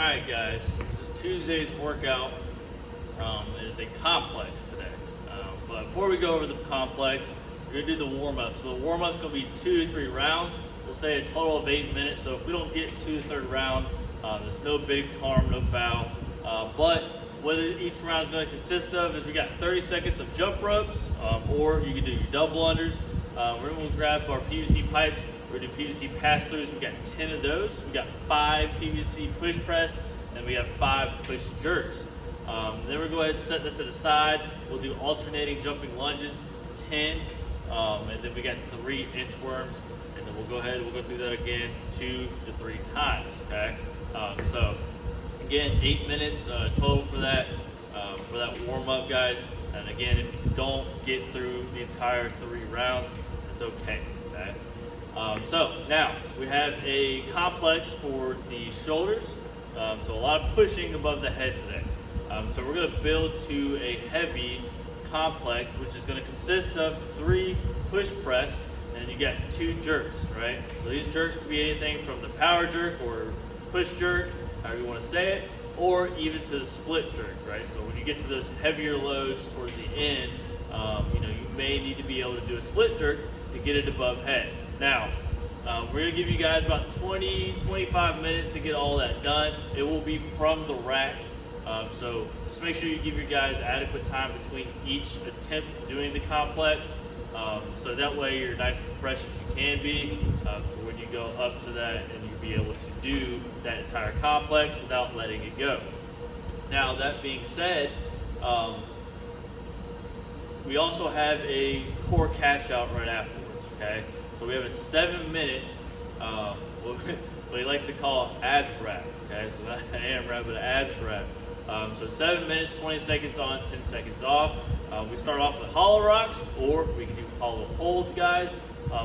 Alright guys, this is Tuesday's workout. It is a complex today. But before we go over the complex, we're going to do the warm-up. So the warm-up is going to be 2 to 3 rounds. We'll say a total of 8 minutes. So if we don't get to the third round, there's no big harm, no foul. But what each round is going to consist of is we got 30 seconds of jump ropes, or you can do your double unders. We're going to grab our PVC pipes. We're going to do PVC pass-throughs. We got 10 of those. We got 5 PVC push press, and we have 5 push jerks. Then we're going to go ahead and set that to the side. We'll do alternating jumping lunges, 10, and then we got 3 inchworms, and then we'll go ahead and we'll go through that again 2 to 3 times. Okay. So again, 8 minutes total for that warm-up, guys. And again, if you don't get through the entire 3 rounds, it's okay. Okay. So now we have a complex for the shoulders. So a lot of pushing above the head today. So we're going to build to a heavy complex, which is going to consist of 3 push press, and you got 2 jerks, right? So these jerks could be anything from the power jerk or push jerk, however you want to say it, or even to the split jerk, right? So when you get to those heavier loads towards the end, you may need to be able to do a split jerk to get it above head. Now, we're going to give you guys about 20-25 minutes to get all that done. It will be from the rack. So just make sure you give your guys adequate time between each attempt doing the complex. So that way you're nice and fresh as you can be to when you go up to that and you'll be able to do that entire complex without letting it go. Now, that being said, we also have a core cash out right afterwards, okay? So we have a 7-minute, what we like to call abs wrap, okay? So not an AM wrap, but an abs wrap. So 7 minutes, 20 seconds on, 10 seconds off. We start off with hollow rocks, or we can do hollow holds, guys.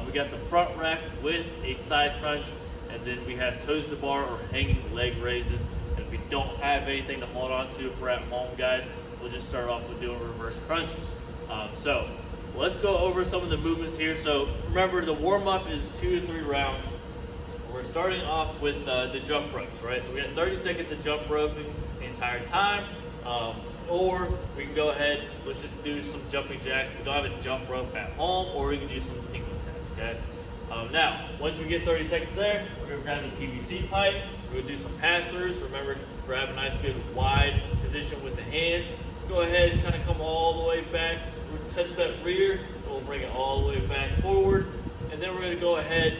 We got the front rack with a side crunch, and then we have toes to bar or hanging leg raises. And if we don't have anything to hold on to if we're at home, guys, we'll just start off with doing reverse crunches. So let's go over some of the movements here. So remember, the warm-up is 2 to 3 rounds. We're starting off with the jump ropes, right? So we got 30 seconds of jump roping the entire time. Or we can go ahead, let's just do some jumping jacks. We don't have a jump rope at home, or we can do some penguin taps, okay? Now, once we get 30 seconds there, we're gonna grab the PVC pipe. We're gonna do some pass-throughs. Remember, grab a nice good wide position with the hands. Go ahead and kind of come all the way back. We're gonna touch that rear, we'll bring it all the way back forward. And then we're gonna go ahead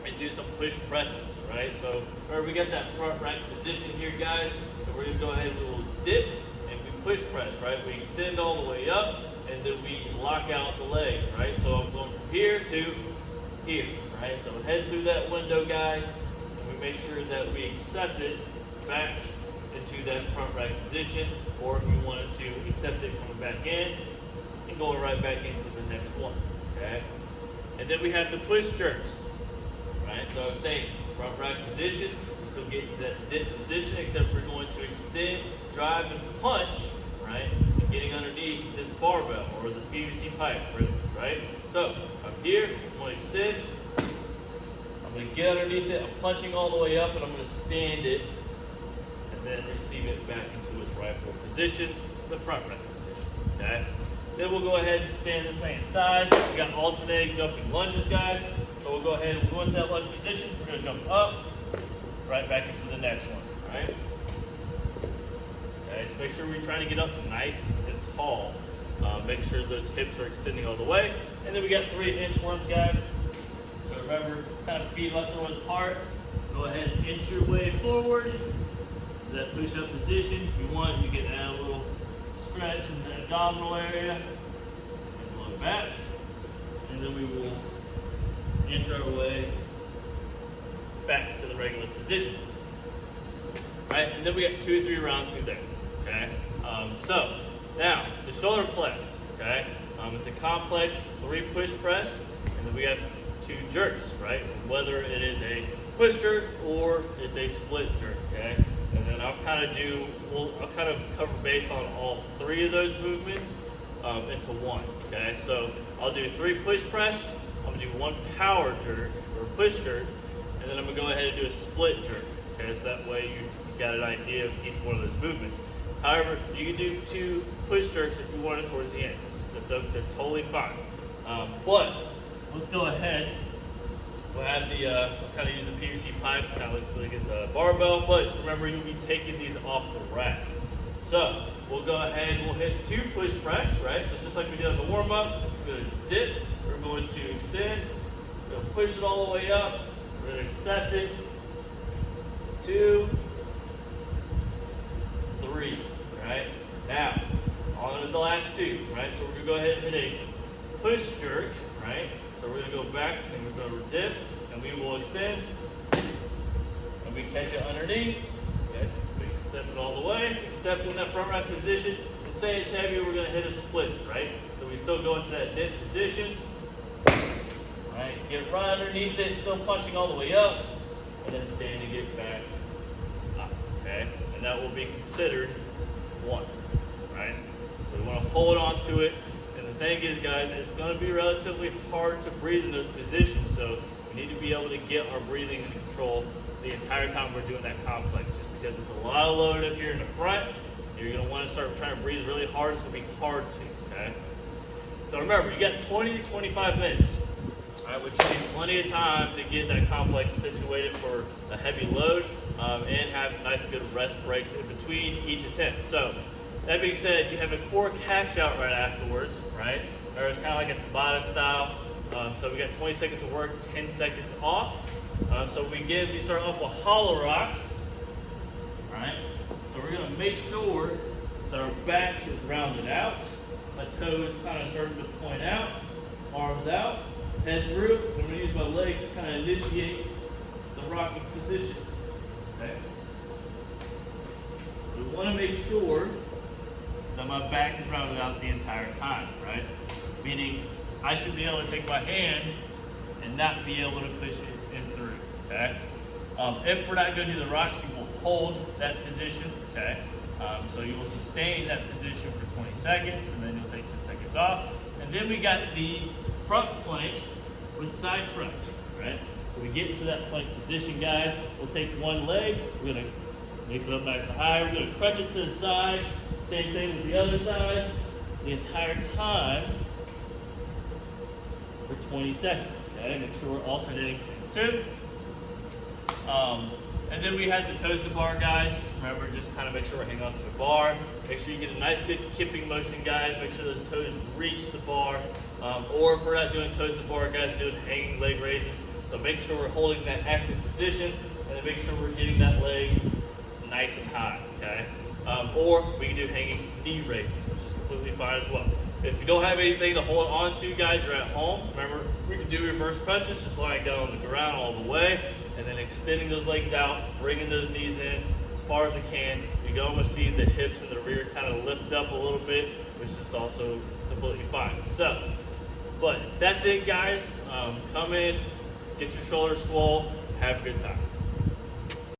and do some push presses, right? So remember, we got that front rack position here, guys. So we're gonna go ahead and we'll dip and we push press, right? We extend all the way up and then we lock out the leg, right? So I'm going from here to here, right? So head through that window, guys, and we make sure that we accept it back into that front rack position, or if you wanted to accept it coming back in and going right back into the next one, okay? And then we have the push jerks, right? So same, front rack position, we still get into that dip position, except we're going to extend, drive, and punch, right? And getting underneath this barbell or this PVC pipe, for instance, right? So I'm here, I'm going to extend, I'm going to get underneath it, I'm punching all the way up, and I'm going to stand it, and then receive it back into its rightful position, the front rack position, okay? Then we'll go ahead and stand this thing aside. We got alternating jumping lunges, guys. So we'll go ahead and go into that lunge position. We're going to jump up, right back into the next one, all right? Okay, just make sure we're trying to get up nice and tall. Make sure those hips are extending all the way. And then we got 3 inchworms, guys. So remember, kind of feet left width apart. Go ahead and inch your way forward to that push-up position. If you want, you can add a little stretch in the abdominal area and look back, and then we will inch our way back to the regular position. Right, and then we got 2 or 3 rounds through there. Okay, so now the shoulder flex. Okay, it's a complex 3 push press, and then we have 2 jerks. Right, whether it is a push jerk or it's a split jerk. Okay. And then I'll kind of cover base on all 3 of those movements into one, okay? So I'll do 3 push press, I'm gonna do 1 power jerk, or push jerk, and then I'm gonna go ahead and do a split jerk, Okay, so that way you got an idea of each one of those movements. However, you can do 2 push jerks if you want it towards the end. That's totally fine. But let's go ahead. We'll have the kind of use the PVC pipe, kind of like it's a barbell, but remember you'll be taking these off the rack. So we'll go ahead and we'll hit 2 push press, right? So just like we did on the warm up, we're going to dip, we're going to extend, we're going to push it all the way up, we're going to accept it, 2, 3, right? Now, on to the last 2, right? So we're going to go ahead and hit a push jerk, right? So we're going to go back and we're going to dip and we will extend and we catch it underneath. Okay? We step it all the way, accepting that front rack position. And say it's heavy, we're going to hit a split, right? So we still go into that dip position, right? Get right underneath it, still punching all the way up, and then stand to get back up, okay? And that will be considered 1, right? So we want to hold on to it. And the thing is, guys, it's going to be relatively hard to breathe in those positions, so we need to be able to get our breathing in control the entire time we're doing that complex, just because it's a lot of load up here in the front. You're going to want to start trying to breathe really hard. It's going to be hard to, okay? So remember, you got 20 to 25 minutes, all right, which gives you plenty of time to get that complex situated for a heavy load and have nice good rest breaks in between each attempt. So that being said, you have a core cash out right afterwards, right? Or it's kind of like a Tabata style. So we got 20 seconds of work, 10 seconds off. So we start off with hollow rocks, right? So we're going to make sure that our back is rounded out, my toes kind of starting to point out, arms out, head through. I'm going to use my legs to kind of initiate the rocking position. Okay? We want to make sure that my back is rounded out the entire time, right? Meaning I should be able to take my hand and not be able to push it in through, okay? If we're not going to do the rocks, you will hold that position, okay? So you will sustain that position for 20 seconds, and then you'll take 10 seconds off. And then we got the front plank with side crunch, right? So we get into that plank position, guys. We'll take one leg, we're gonna mix it up nice and high. We're gonna crunch it to the side. Same thing with the other side. The entire time for 20 seconds, okay? Make sure we're alternating between the 2. And then we had the toes to bar, guys. Remember, just kind of make sure we're hanging onto the bar. Make sure you get a nice good kipping motion, guys. Make sure those toes reach the bar. Or if we're not doing toes to bar, guys, doing hanging leg raises. So make sure we're holding that active position, and then make sure we're getting that leg nice and high, okay? Or we can do hanging knee raises, which is completely fine as well. If you don't have anything to hold on to, guys, you're at home. Remember, we can do reverse crunches, just lying down on the ground all the way, and then extending those legs out, bringing those knees in as far as we can. You can almost see the hips and the rear kind of lift up a little bit, which is also completely fine. So, but that's it, guys. Come in, get your shoulders swole, have a good time.